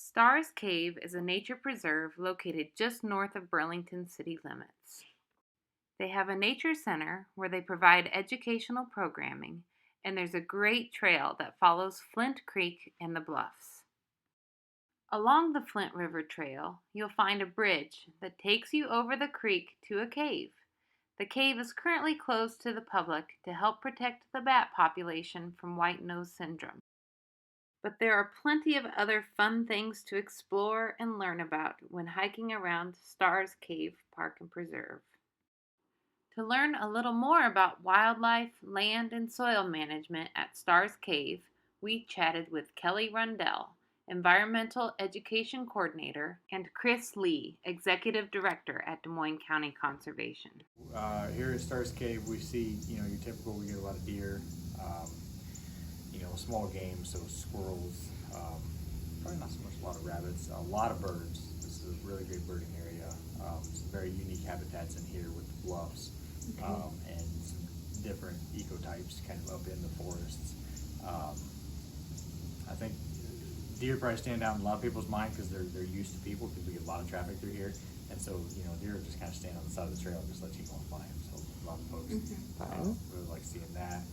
Starr's Cave is a nature preserve located just north of Burlington city limits. They have a nature center where they provide educational programming, and there's a great trail that follows Flint Creek and the bluffs. Along the Flint River Trail, you'll find a bridge that takes you over the creek to a cave. The cave is currently closed to the public to help protect the bat population from white nose syndrome. But there are plenty of other fun things to explore and learn about when hiking around Starr's Cave Park and Preserve. To learn a little more about wildlife, land, and soil management at Starr's Cave, we chatted with Kelly Rundell, Environmental Education Coordinator, and Chris Lee, Executive Director at Des Moines County Conservation. Here at Starr's Cave, we see, your typical, we get a lot of deer, small game, so squirrels, probably not so much a lot of rabbits, a lot of birds. This is a really great birding area. Some very unique habitats in here with the bluffs, and some different ecotypes kind of up in the forests. I think deer probably stand out in a lot of people's mind because they're used to people, because we get a lot of traffic through here, and so deer just kind of stand on the side of the trail and just let you go by them. So a lot of folks really like seeing that.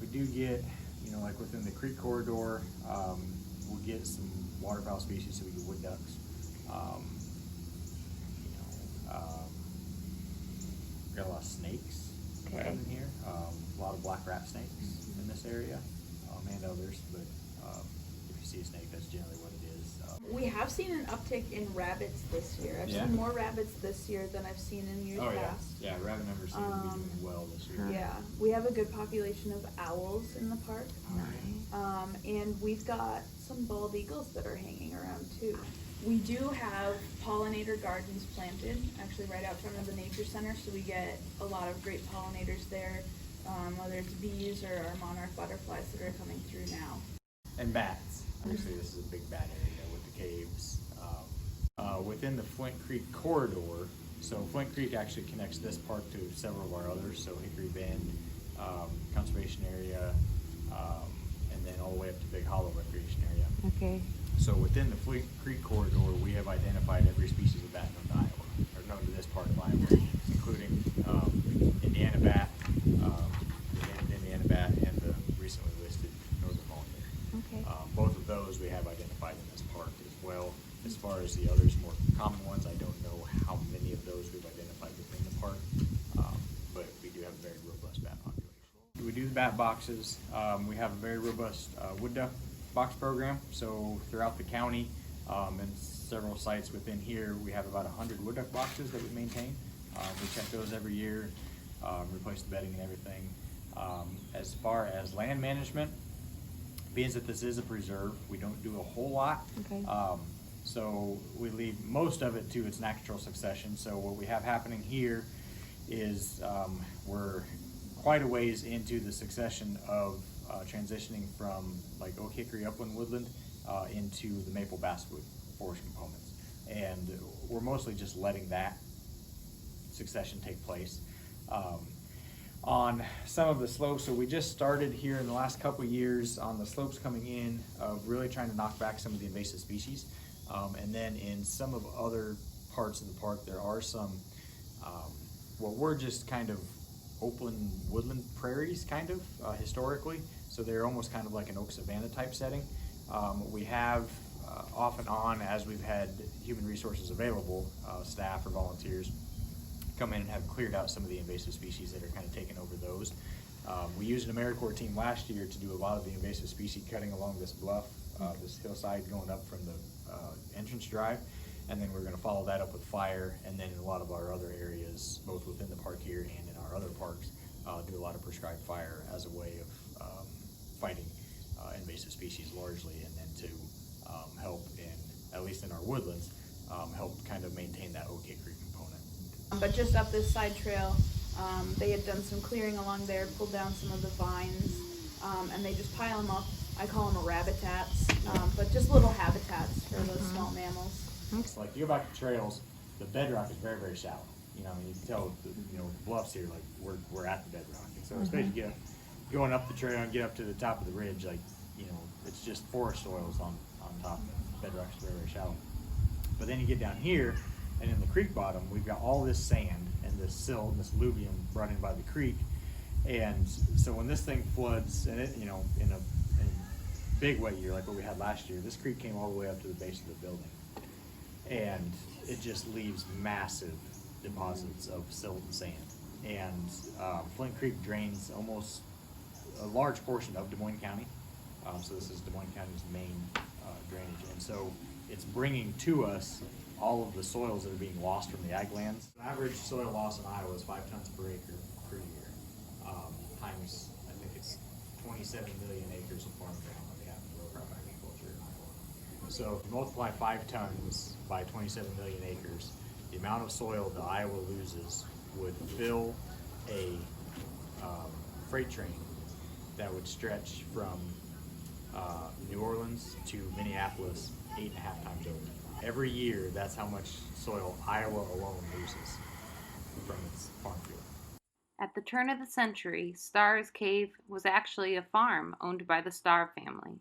We do get, like within the creek corridor, we'll get some waterfowl species, so we get wood ducks. Got a lot of snakes right in here. A lot of black rat snakes in this area, and others. But if you see a snake, that's generally what it is. We have seen an uptick in rabbits this year. I've seen more rabbits this year than I've seen in years past. Yeah, rabbit numbers seem to be doing well this year. Yeah, we have a good population of owls in the park. And we've got some bald eagles that are hanging around too. We do have pollinator gardens planted, actually right out front of the nature center, so we get a lot of great pollinators there, whether it's bees or our monarch butterflies that are coming through now. And bats. Obviously, this is a big bat area with the caves. Within the Flint Creek corridor, so Flint Creek actually connects this park to several of our others, so Hickory Bend, Conservation Area, and then all the way up to Big Hollow Recreation Area. Okay. So within the Flint Creek corridor, we have identified every species of bat known to Iowa, or known to this part of Iowa, including Indiana bat, the Indiana bat, and the recently listed northern pollinator. Okay. Both of those we have identified in this park as well. As far as the others, more common ones, I don't know how many of those we've identified within the park, but we do have a very robust bat population. We do the bat boxes. We have a very robust wood duck box program. So throughout the county and several sites within here, we have about 100 wood duck boxes that we maintain. We check those every year, replace the bedding and everything. As far as land management, being that this is a preserve, we don't do a whole lot. Okay. So we leave most of it to its natural succession. So what we have happening here is we're quite a ways into the succession of transitioning from like oak hickory upland woodland into the maple basswood forest components. And we're mostly just letting that succession take place. On some of the slopes, so we just started here in the last couple of years on the slopes coming in of really trying to knock back some of the invasive species. And then in some of other parts of the park, there are some, we're just kind of open woodland prairies, kind of, historically. So they're almost kind of like an oak savanna type setting. We have, off and on, as we've had human resources available, staff or volunteers, come in and have cleared out some of the invasive species that are kind of taking over those. We used an AmeriCorps team last year to do a lot of the invasive species cutting along this bluff, this hillside going up from the entrance drive, and then we're going to follow that up with fire, and then in a lot of our other areas, both within the park here and in our other parks, do a lot of prescribed fire as a way of fighting invasive species largely, and then to help in, at least in our woodlands, help kind of maintain that oak hickory component. But just up this side trail, they had done some clearing along there, pulled down some of the vines, and they just pile them up. I call them habitats, but just little habitats for those small mammals. It's like you go back to trails, the bedrock is very, very shallow. You can tell the bluffs here, like we're at the bedrock. And so especially going up the trail and get up to the top of the ridge, like it's just forest soils on on top. Bedrock's very, very shallow. But then you get down here, and in the creek bottom, we've got all this sand and this silt and this alluvium running by the creek. And so when this thing floods, and it, in a big wet year like what we had last year, this creek came all the way up to the base of the building. And it just leaves massive deposits of silt and sand. And Flint Creek drains almost a large portion of Des Moines County. So this is Des Moines County's main drainage. And so it's bringing to us all of the soils that are being lost from the ag lands. The average soil loss in Iowa is 5 tons per acre per year, times, I think it's 27 million acres of farm ground that we have in row crop agriculture in Iowa. So if you multiply 5 tons by 27 million acres, the amount of soil that Iowa loses would fill a freight train that would stretch from New Orleans to Minneapolis 8.5 times over. Every year, that's how much soil Iowa alone loses from its farm field. At the turn of the century, Starr's Cave was actually a farm owned by the Starr family.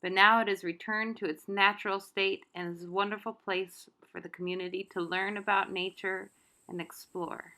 But now it has returned to its natural state and is a wonderful place for the community to learn about nature and explore.